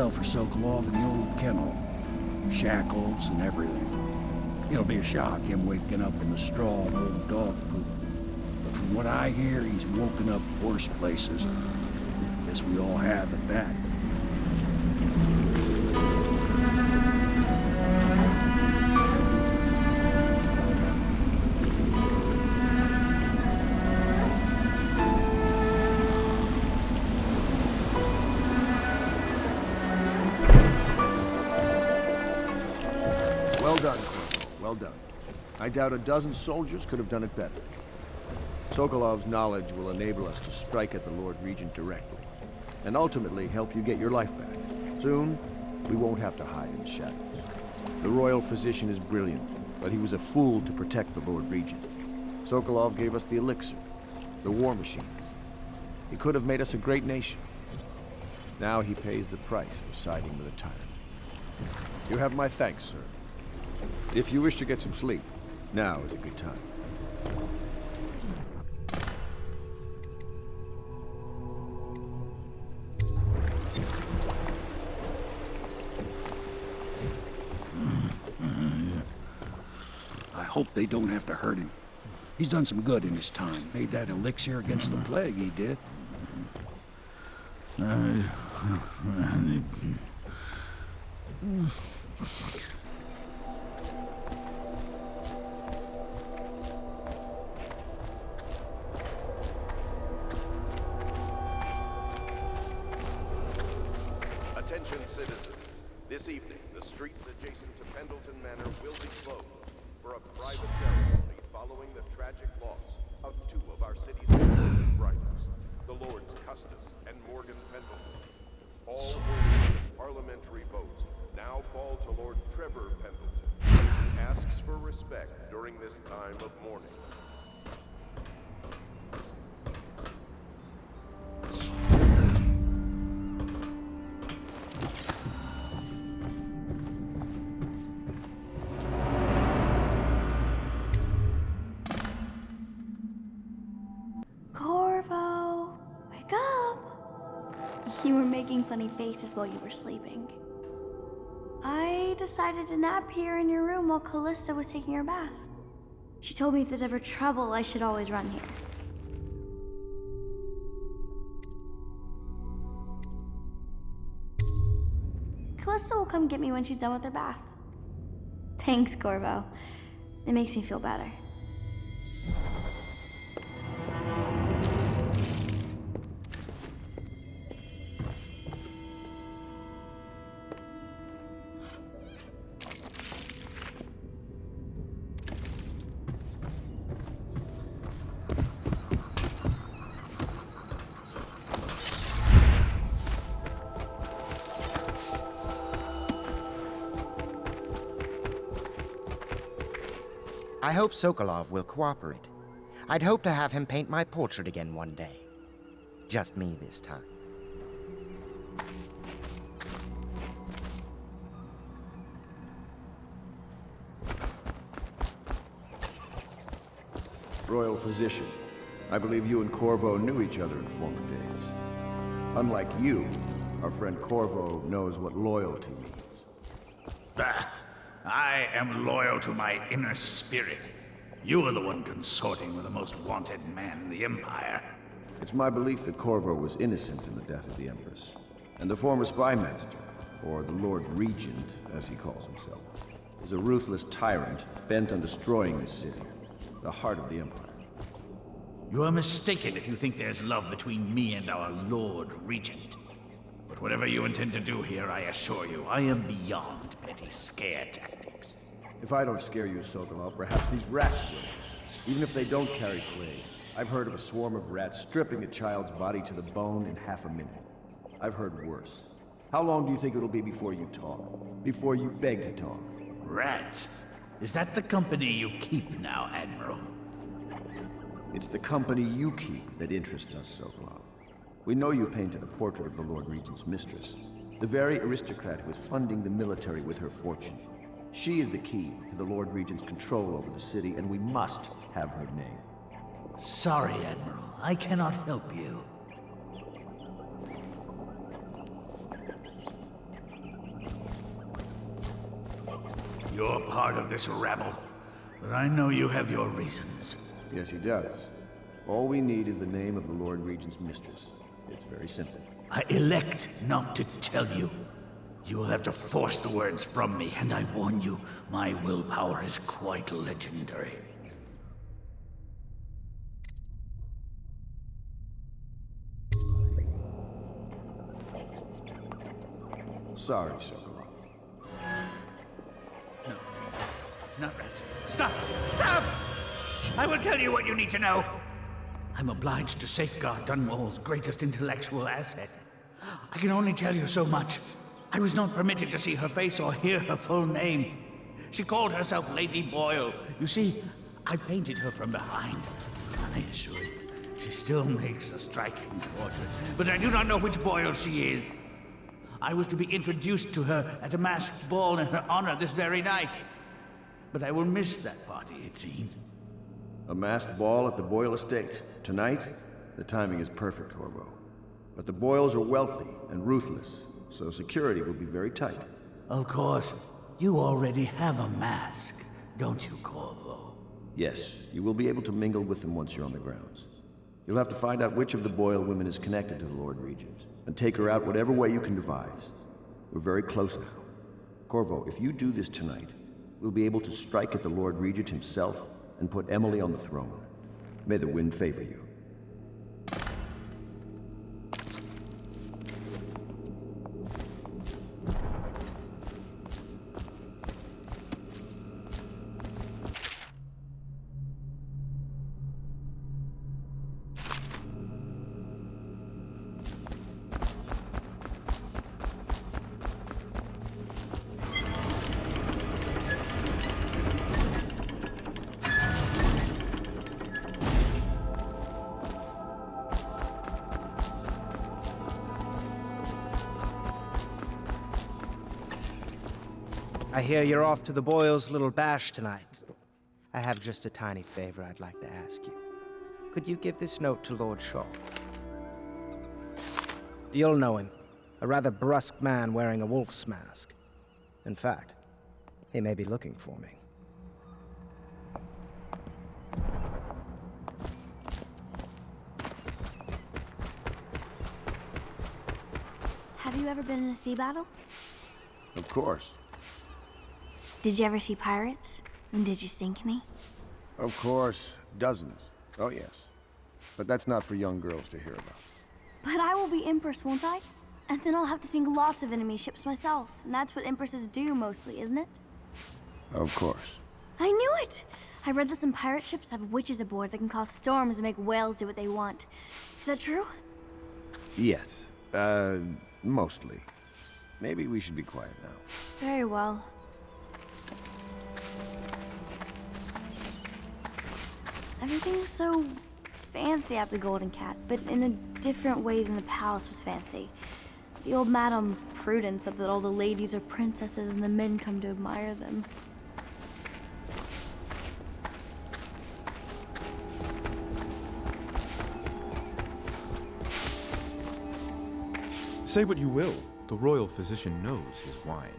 cell for Sokolov in the old kennel. Shackles and everything. It'll be a shock, him waking up in the straw and old dog poop. But from what I hear, he's woken up worse places. Guess we all have at that. Well done, Corporal. Well done. I doubt a dozen soldiers could have done it better. Sokolov's knowledge will enable us to strike at the Lord Regent directly, and ultimately help you get your life back. Soon, we won't have to hide in the shadows. The royal physician is brilliant, but he was a fool to protect the Lord Regent. Sokolov gave us the elixir, the war machines. He could have made us a great nation. Now he pays the price for siding with a tyrant. You have my thanks, sir. If you wish to get some sleep, now is a good time. I hope they don't have to hurt him. He's done some good in his time. Made that elixir against the plague, he did. Attention citizens. This evening, the streets adjacent to Pendleton Manor will be closed for a private ceremony following the tragic loss of two of our city's most writers, the Lords Custis and Morgan Pendleton. All worthy of parliamentary votes now fall to Lord Trevor Pendleton, who asks for respect during this time of mourning. You were making funny faces while you were sleeping. I decided to nap here in your room while Callista was taking her bath. She told me if there's ever trouble, I should always run here. Callista will come get me when she's done with her bath. Thanks, Corvo. It makes me feel better. I hope Sokolov will cooperate. I'd hope to have him paint my portrait again one day. Just me this time. Royal Physician, I believe you and Corvo knew each other in former days. Unlike you, our friend Corvo knows what loyalty means. I am loyal to my inner spirit. You are the one consorting with the most wanted man in the Empire. It's my belief that Corvo was innocent in the death of the Empress, and the former spy master, or the Lord Regent, as he calls himself, is a ruthless tyrant bent on destroying this city, the heart of the Empire. You are mistaken if you think there's love between me and our Lord Regent. But whatever you intend to do here, I assure you, I am beyond petty scare tactics. If I don't scare you, Sokolov, perhaps these rats will. Even if they don't carry plague, I've heard of a swarm of rats stripping a child's body to the bone in half a minute. I've heard worse. How long do you think it'll be before you talk? Before you beg to talk? Rats? Is that the company you keep now, Admiral? It's the company you keep that interests us, Sokolov. We know you painted a portrait of the Lord Regent's mistress, the very aristocrat who is funding the military with her fortune. She is the key to the Lord Regent's control over the city, and we must have her name. Sorry, Admiral. I cannot help you. You're part of this rabble, but I know you have your reasons. Yes, he does. All we need is the name of the Lord Regent's mistress. It's very simple. I elect not to tell you. You will have to force the words from me, and I warn you, my willpower is quite legendary. Sorry, Sokolov. No, not rats. Stop! Stop! I will tell you what you need to know. I'm obliged to safeguard Dunwall's greatest intellectual asset. I can only tell you so much. I was not permitted to see her face or hear her full name. She called herself Lady Boyle. You see, I painted her from behind. I assure you, she still makes a striking portrait, but I do not know which Boyle she is. I was to be introduced to her at a masked ball in her honor this very night. But I will miss that party, it seems. A masked ball at the Boyle estate. Tonight? The timing is perfect, Corvo. But the Boyles are wealthy and ruthless, so security will be very tight. Of course. You already have a mask, don't you, Corvo? Yes, you will be able to mingle with them once you're on the grounds. You'll have to find out which of the Boyle women is connected to the Lord Regent, and take her out whatever way you can devise. We're very close now. Corvo, if you do this tonight, we'll be able to strike at the Lord Regent himself and put Emily on the throne. May the wind favor you. I hear you're off to the Boyles' little bash tonight. I have just a tiny favor I'd like to ask you. Could you give this note to Lord Shaw? You'll know him. A rather brusque man wearing a wolf's mask. In fact, he may be looking for me. Have you ever been in a sea battle? Of course. Did you ever see pirates? And did you sink any? Of course. Dozens. Oh, yes. But that's not for young girls to hear about. But I will be Empress, won't I? And then I'll have to sink lots of enemy ships myself. And that's what Empresses do mostly, isn't it? Of course. I knew it! I read that some pirate ships have witches aboard that can cause storms and make whales do what they want. Is that true? Yes. Mostly. Maybe we should be quiet now. Very well. Everything was so fancy at the Golden Cat, but in a different way than the palace was fancy. The old Madame Prudence said that all the ladies are princesses and the men come to admire them. Say what you will, the royal physician knows his wines.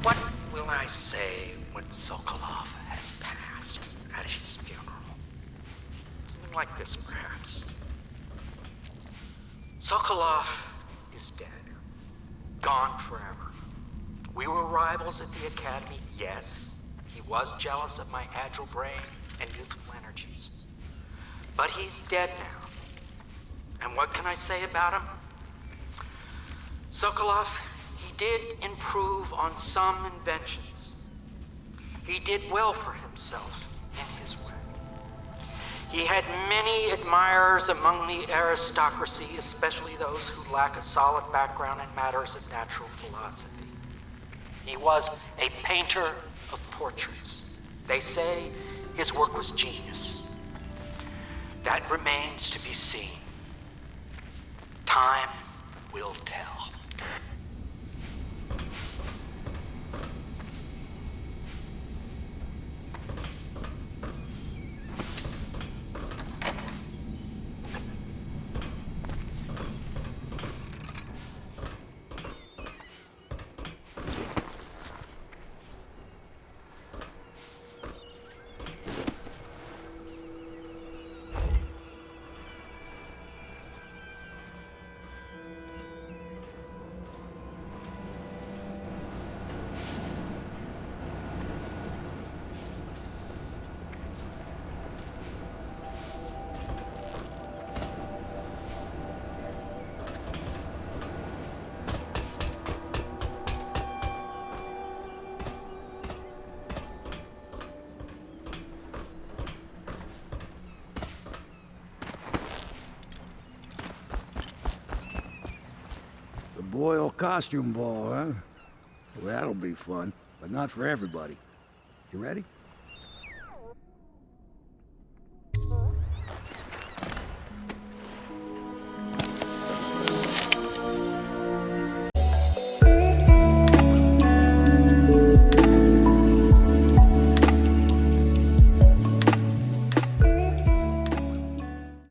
What will I say when Sokolov has passed at his funeral? Something like this, perhaps. Sokolov is dead. Gone forever. We were rivals at the academy, yes. He was jealous of my agile brain and youthful energies. But he's dead now. And what can I say about him? Sokolov, he did improve on some inventions. He did well for himself in his way. He had many admirers among the aristocracy, especially those who lack a solid background in matters of natural philosophy. He was a painter of portraits. They say his work was genius. That remains to be seen. Time will tell. The Boyle costume ball, huh? Well, that'll be fun, but not for everybody. You ready?